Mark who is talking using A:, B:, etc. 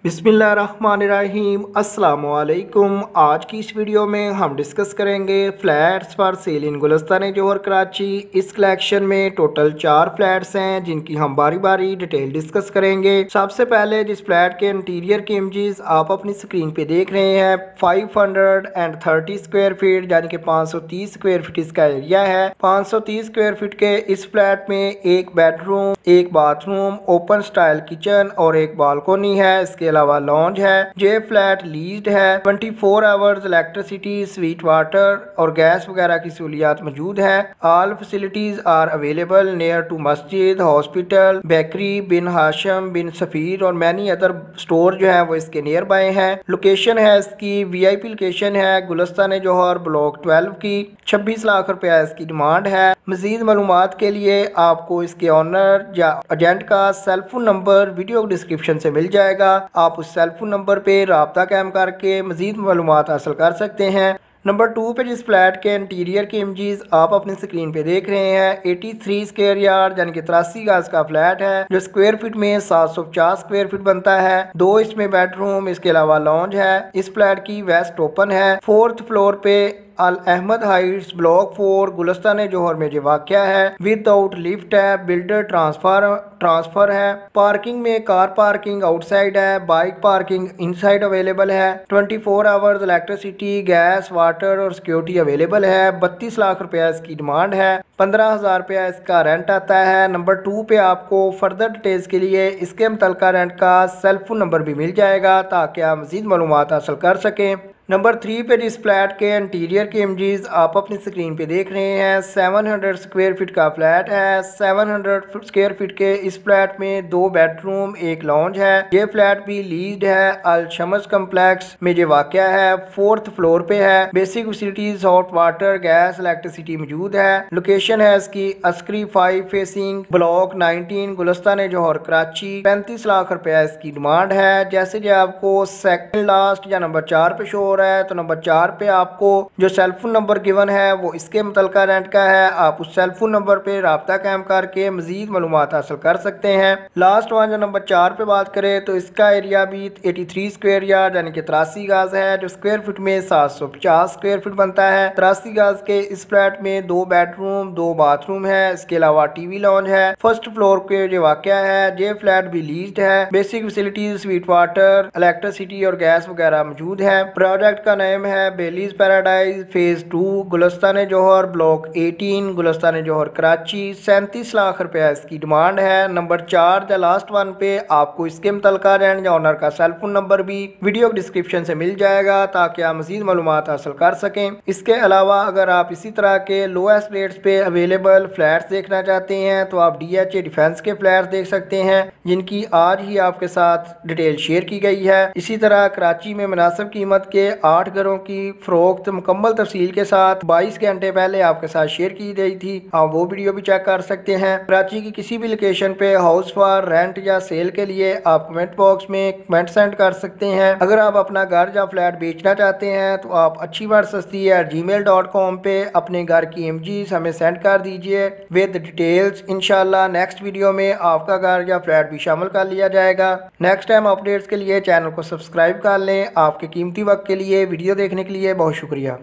A: बिस्मिल्लाहिर्रहमानिर्रहीम अस्सलामुअलैकुम। आज की इस वीडियो में हम डिस्कस करेंगे फ्लैट्स फॉर सेल इन गुलिस्तान जौहर कराची। इस कलेक्शन में टोटल 4 फ्लैट्स हैं जिनकी हम बारी बारी डिटेल डिस्कस करेंगे। सबसे पहले जिस फ्लैट के इंटीरियर की इमेजेस आप अपनी स्क्रीन पे देख रहे हैं 530 स्क्वायर फीट यानी कि 530 स्क्वायर फीट इसका एरिया है। 530 स्क्वायर फीट के इस फ्लैट में एक बेडरूम, एक बाथरूम, ओपन स्टाइल किचन और एक बालकोनी है। इसके अलावा लॉन्ज है। ये फ्लैट लीज्ड है। 24 आवर्स इलेक्ट्रिसिटी, स्वीट वाटर और गैस वगैरह की सहूलियात मौजूद है। All facilities are available near to masjid, hospital, bakery, Bin Hashim, Bin Safeer और मैनी अदर स्टोर जो है वो इसके नियर बाय है। लोकेशन है इसकी VIP लोकेशन है गुलिस्तान जौहर ब्लॉक 12 की। 26 लाख रुपया इसकी डिमांड है। मजीद मालूमात के लिए आपको इसके ऑनर या एजेंट का सेलफोन नंबर वीडियो डिस्क्रिप्शन से मिल जाएगा। आप उस सेलफोन नंबर पे राब्ता कायम करके मजीद मालूमात हासिल कर सकते हैं। नंबर 2 पे जिस फ्लैट के इंटीरियर की इमेजेस आप अपनी स्क्रीन पे देख रहे हैं 83 स्क्वायर यार्ड यानी कि 83 गज का फ्लैट है जो स्क्वायर फीट में 750 स्क्वायर फीट बनता है। 2 इसमें बेडरूम, इसके अलावा लॉन्ज है। इस फ्लैट की वेस्ट ओपन है। 4th फ्लोर पे अल अहमद हाइट्स ब्लॉक 4 गुलिस्तान जौहर में जो वाक़या है। विदाउट लिफ्ट है। बिल्डर ट्रांसफर है। पार्किंग में कार पार्किंग आउटसाइड है। बाइक पार्किंग इनसाइड अवेलेबल है। 24 आवर्स इलेक्ट्रिसिटी, गैस, वाटर और सिक्योरिटी अवेलेबल है। 32 लाख रुपया इसकी डिमांड है। 15,000 रुपया इसका रेंट आता है। नंबर 2 पे आपको फर्दर डिटेल्स के लिए इसके मुतल्लिका रेंट का सेलफोन नंबर भी मिल जाएगा ताकि आप मजीद मालूमात हासिल कर सकें। नंबर 3 पे जिस फ्लैट के इंटीरियर के इमेजेस आप अपनी स्क्रीन पे देख रहे हैं 700 स्क्वायर फीट का फ्लैट है। 700 स्क्वायर फीट के इस फ्लैट में 2 बेडरूम, एक लॉन्ज है। ये फ्लैट भी लीज्ड है। अल शमस कम्प्लेक्स में जो वाक़या है 4th फ्लोर पे है। Basic facilities hot water, gas, electricity मौजूद है। लोकेशन है इसकी अस्करी 5 फेसिंग ब्लॉक 19 गुलिस्तान जौहर कराची। 35 लाख रुपया इसकी डिमांड है। जैसे कि आपको सेकंड लास्ट या नंबर 4 पे शो है तो नंबर 4 पे आपको जो सेलफोन नंबर गिवन है वो इसके मुतल्लिका रेंट का है। आप उस सेलफोन नंबर पे राब्ता कायम करके मजीद मालूमात हासिल कर सकते हैं। लास्ट वन जो नंबर 4 पे बात करें तो इसका एरिया भी 83 स्क्वायर यार्ड यानी कि 83 गज है जो स्क्वायर फीट में 750 स्क्वायर फीट बनता है। 83 गज के इस फ्लैट में 2 बेडरूम, 2 बाथरूम है। इसके अलावा टीवी लॉन्ज है। फर्स्ट फ्लोर पे जो वाक़या है ये फ्लैट भी लीज्ड है। Basic facilities, sweet water, electricity और गैस वगैरह मौजूद है। प्रोजेक्ट का नाम है बेलीज पैराडाइज फेज 2 गुलिस्तान जौहर ब्लॉक 18 गुलिस्तान जौहर कराची। 37 लाख रुपया इसकी डिमांड है। नंबर 4 या लास्ट वन पे आपको इसके मुतल्लिका रेंट या ऑनर का सेलफोन नंबर भी वीडियो डिस्क्रिप्शन से मिल जाएगा ताकि आप मजीद मालूमात हासिल कर सकें। इसके अलावा अगर आप इसी तरह के लोएस्ट रेट्स पे अवेलेबल फ्लैट्स देखना चाहते हैं तो आप DHA डिफेंस के फ्लैट्स देख सकते हैं जिनकी आज ही आपके साथ डिटेल शेयर की गई है। इसी तरह कराची में मुनासिब कीमत के 8 घरों की फरोख्त मुकम्मल तफसील के साथ 22 घंटे पहले आपके साथ शेयर की गई थी। आप वो वीडियो भी चेक कर सकते हैं। कराची की किसी भी लोकेशन पे हाउस फॉर रेंट या सेल के लिए आप कमेंट बॉक्स में कमेंट सेंड कर सकते हैं। अगर आप अपना घर या फ्लैट बेचना चाहते हैं तो आप अच्छी बात सस्ती है gmail.com पे अपने घर की इमेजेस हमें सेंड कर दीजिए विद डिटेल्स। इंशाल्लाह नेक्स्ट वीडियो में आपका घर या फ्लैट भी शामिल कर लिया जाएगा। नेक्स्ट टाइम अपडेट्स के लिए चैनल को सब्सक्राइब कर लें। आपके कीमती वक्त के लिए वीडियो देखने के लिए बहुत शुक्रिया।